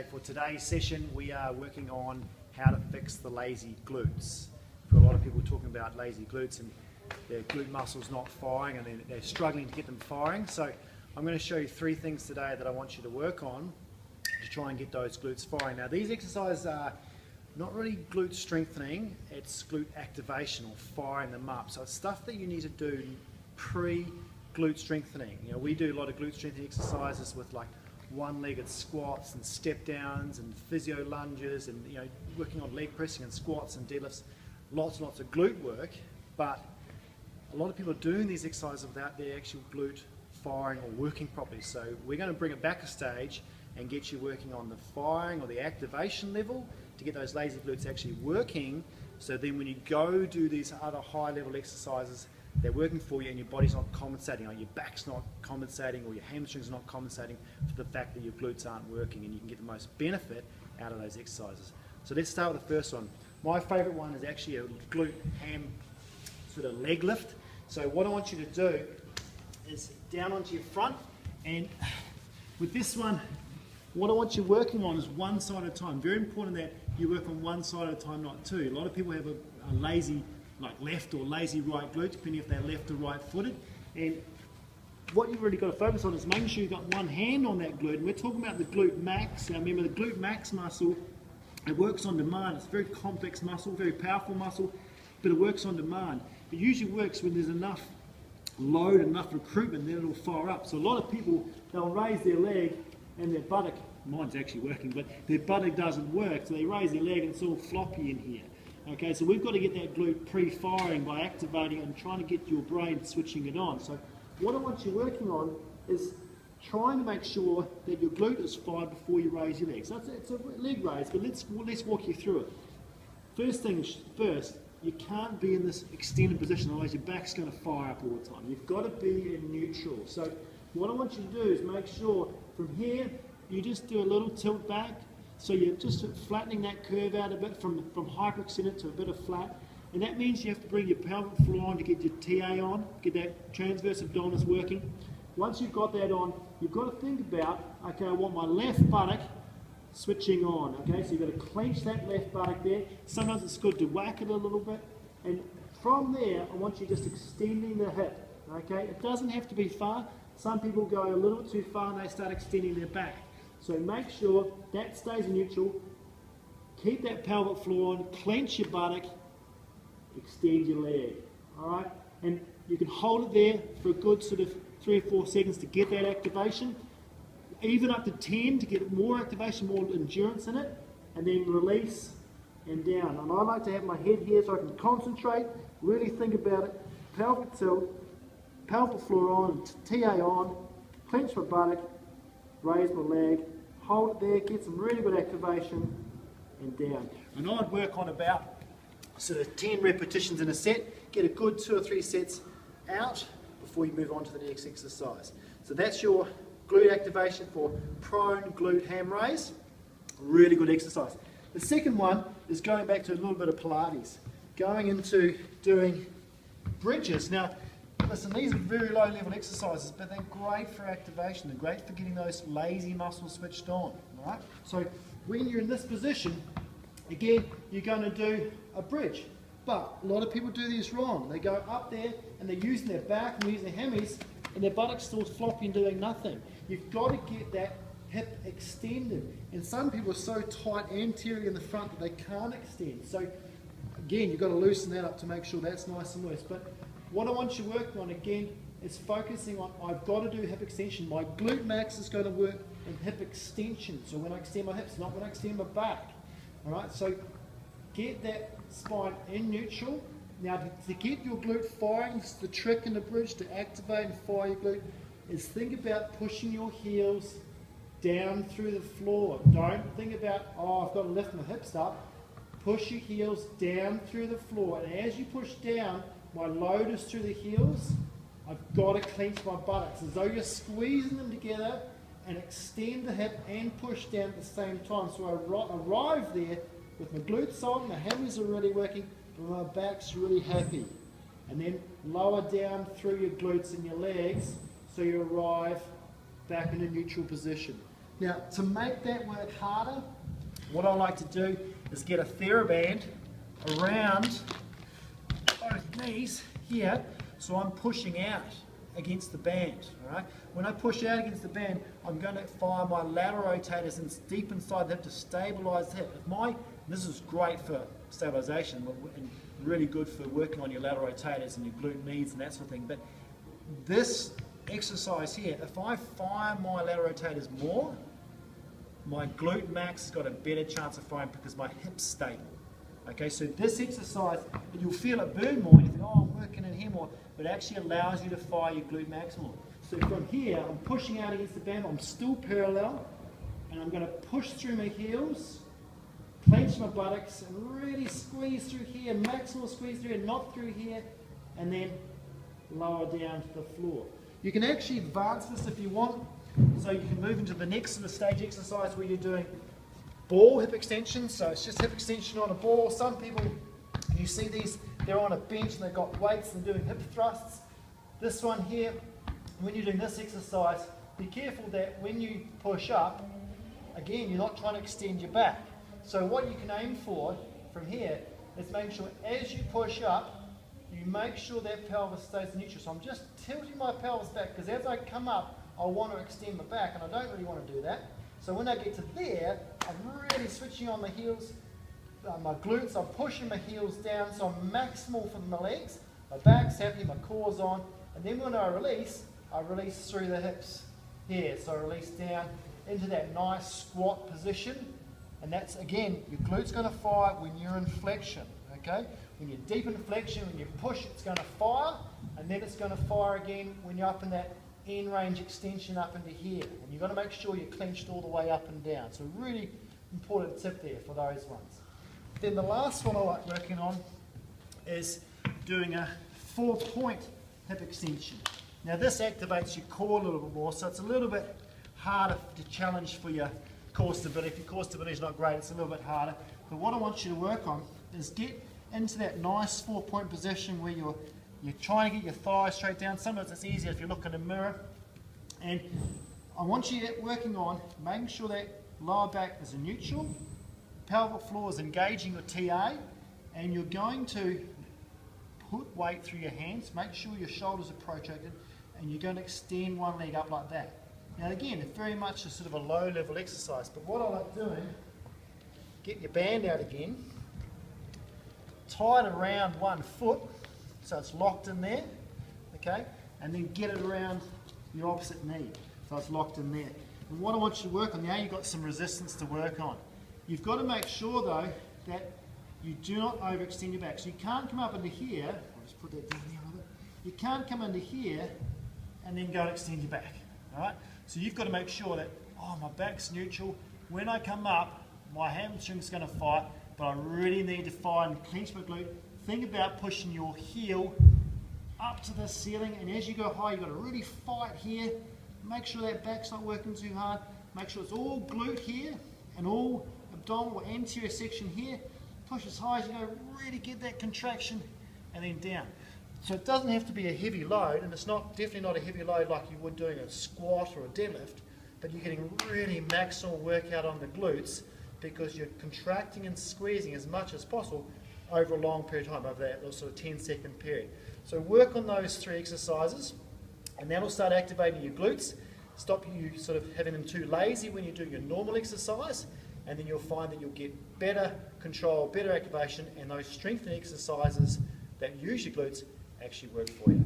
Okay, for today's session we are working on how to fix the lazy glutes. We've got a lot of people talking about lazy glutes and their glute muscles not firing and they're struggling to get them firing. So I'm going to show you 3 things today that I want you to work on to try and get those glutes firing. Now these exercises are not really glute strengthening, it's glute activation or firing them up. So it's stuff that you need to do pre-glute strengthening. You know, we do a lot of glute strengthening exercises with like one-legged squats and step downs and physio lunges and working on leg pressing and squats and deadlifts, lots and lots of glute work, but a lot of people are doing these exercises without their actual glute firing or working properly. So we're going to bring it back a stage and get you working on the firing or the activation level to get those lazy glutes actually working, so then when you go do these other high level exercises, they're working for you and your body's not compensating, or your back's not compensating, or your hamstrings are not compensating for the fact that your glutes aren't working, and you can get the most benefit out of those exercises. So let's start with the first one. My favourite one is actually a glute ham sort of leg lift. So what I want you to do is down onto your front, and with this one, what I want you working on is one side at a time. Very important that you work on one side at a time, not two. A lot of people have a lazy like left or lazy right glute, depending if they're left or right footed. And what you've really got to focus on is making sure you've got one hand on that glute. And we're talking about the glute max. Now remember, the glute max muscle, it works on demand. It's a very complex muscle, very powerful muscle, but it works on demand. It usually works when there's enough load, enough recruitment, then it'll fire up. So a lot of people, they'll raise their leg and their buttock, mine's actually working, but their buttock doesn't work, so they raise their leg and it's all floppy in here. Okay, so we've got to get that glute pre-firing by activating it and trying to get your brain switching it on. So what I want you working on is trying to make sure that your glute is fired before you raise your legs. So it's a leg raise, but let's walk you through it. First things first, you can't be in this extended position, otherwise your back's going to fire up all the time. You've got to be in neutral. So what I want you to do is make sure from here, you just do a little tilt back. So you're just flattening that curve out a bit from hyperextended to a bit of flat. And that means you have to bring your pelvic floor on to get your TA on, get that transverse abdominis working. Once you've got that on, you've got to think about, okay, I want my left buttock switching on. Okay, so you've got to clench that left buttock there. Sometimes it's good to whack it a little bit. And from there, I want you just extending the hip. Okay, it doesn't have to be far. Some people go a little too far and they start extending their back. So make sure that stays in neutral, keep that pelvic floor on, clench your buttock, extend your leg, alright? And you can hold it there for a good sort of 3 or 4 seconds to get that activation, even up to 10 to get more activation, more endurance in it, and then release and down. And I like to have my head here so I can concentrate, really think about it, pelvic tilt, pelvic floor on, TA on, clench my buttock, raise my leg, hold it there, get some really good activation, and down. And I'd work on about sort of 10 repetitions in a set, get a good 2 or 3 sets out before you move on to the next exercise. So that's your glute activation for prone glute ham raise. Really good exercise. The second one is going back to a little bit of Pilates, going into doing bridges. Now, listen, these are very low level exercises, but they're great for activation. They're great for getting those lazy muscles switched on. Right? So when you're in this position, again, you're going to do a bridge. But a lot of people do this wrong. They go up there and they're using their back and using their hammies, and their buttocks still floppy and doing nothing. You've got to get that hip extended. And some people are so tight anteriorly in the front that they can't extend. So again, you've got to loosen that up to make sure that's nice and loose. But what I want you working on again is focusing on, I've got to do hip extension. My glute max is going to work in hip extension. So when I extend my hips, not when I extend my back. All right, so get that spine in neutral. Now to get your glute firing, the trick in the bridge to activate and fire your glute is think about pushing your heels down through the floor. Don't think about, oh, I've got to lift my hips up. Push your heels down through the floor. And as you push down, my load is through the heels. I've got to clench my buttocks as though you're squeezing them together and extend the hip and push down at the same time. So I arrive there with my glutes on, my hammies are really working, and my back's really happy. And then lower down through your glutes and your legs so you arrive back in a neutral position. Now, to make that work harder, what I like to do is get a TheraBand around both knees here, so I'm pushing out against the band. All right? When I push out against the band, I'm going to fire my lateral rotators deep inside the hip to stabilize the hip. This is great for stabilization and really good for working on your lateral rotators and your glute medius and that sort of thing. But this exercise here, if I fire my lateral rotators more, my glute max has got a better chance of firing because my hip's stable. Okay, so this exercise, you'll feel it burn more, and you think, oh, I'm working in here more, but it actually allows you to fire your glute max more. So from here, I'm pushing out against the band, I'm still parallel, and I'm going to push through my heels, clench my buttocks, and really squeeze through here, maximal squeeze through here, not through here, and then lower down to the floor. You can actually advance this if you want, so you can move into the next sort of stage exercise where you're doing ball hip extension. So it's just hip extension on a ball. Some people, you see these, they're on a bench and they've got weights and doing hip thrusts. This one here, when you're doing this exercise, be careful that when you push up, again, you're not trying to extend your back. So what you can aim for from here is making sure as you push up, you make sure that pelvis stays neutral. So I'm just tilting my pelvis back because as I come up, I want to extend my back and I don't really want to do that. So when I get to there, I'm really switching on my heels, my glutes, I'm pushing my heels down so I'm maximal for my legs, my back's happy, my core's on, and then when I release through the hips here. So I release down into that nice squat position, and that's, again, your glute's going to fire when you're in flexion, okay? When you're deep in flexion, when you push, it's going to fire, and then it's going to fire again when you're up in that end range extension up into here. And you've got to make sure you're clenched all the way up and down. So really important tip there for those ones. Then the last one I like working on is doing a 4-point hip extension. Now this activates your core a little bit more, so it's a little bit harder to challenge for your core stability. If your core stability is not great, it's a little bit harder. But what I want you to work on is get into that nice 4-point position where you're trying to get your thighs straight down. Sometimes it's easier if you look in a mirror. And I want you working on making sure that lower back is neutral, pelvic floor is engaging your TA, and you're going to put weight through your hands, make sure your shoulders are protracted, and you're going to extend one leg up like that. Now again, it's very much a sort of a low level exercise, but what I like doing, get your band out again, tie it around one foot, so it's locked in there, okay, and then get it around your opposite knee, so it's locked in there. And what I want you to work on, now you've got some resistance to work on. You've got to make sure though that you do not overextend your back. So you can't come up into here, I'll just put that down there a little bit. You can't come into here and then go and extend your back, alright? So you've got to make sure that, oh, my back's neutral. When I come up, my hamstring's going to fight, but I really need to fire and clench my glute. Think about pushing your heel up to the ceiling, and as you go high, you've got to really fight here. Make sure that back's not working too hard. Make sure it's all glute here and all abdominal or anterior section here. Push as high as you go, really get that contraction, and then down. So it doesn't have to be a heavy load, and it's definitely not a heavy load like you would doing a squat or a deadlift, but you're getting really maximal workout on the glutes because you're contracting and squeezing as much as possible over a long period of time, over that sort of 10-second period. So work on those 3 exercises, and that'll start activating your glutes, stop you sort of having them too lazy when you do your normal exercise, and then you'll find that you'll get better control, better activation, and those strengthening exercises that use your glutes actually work for you.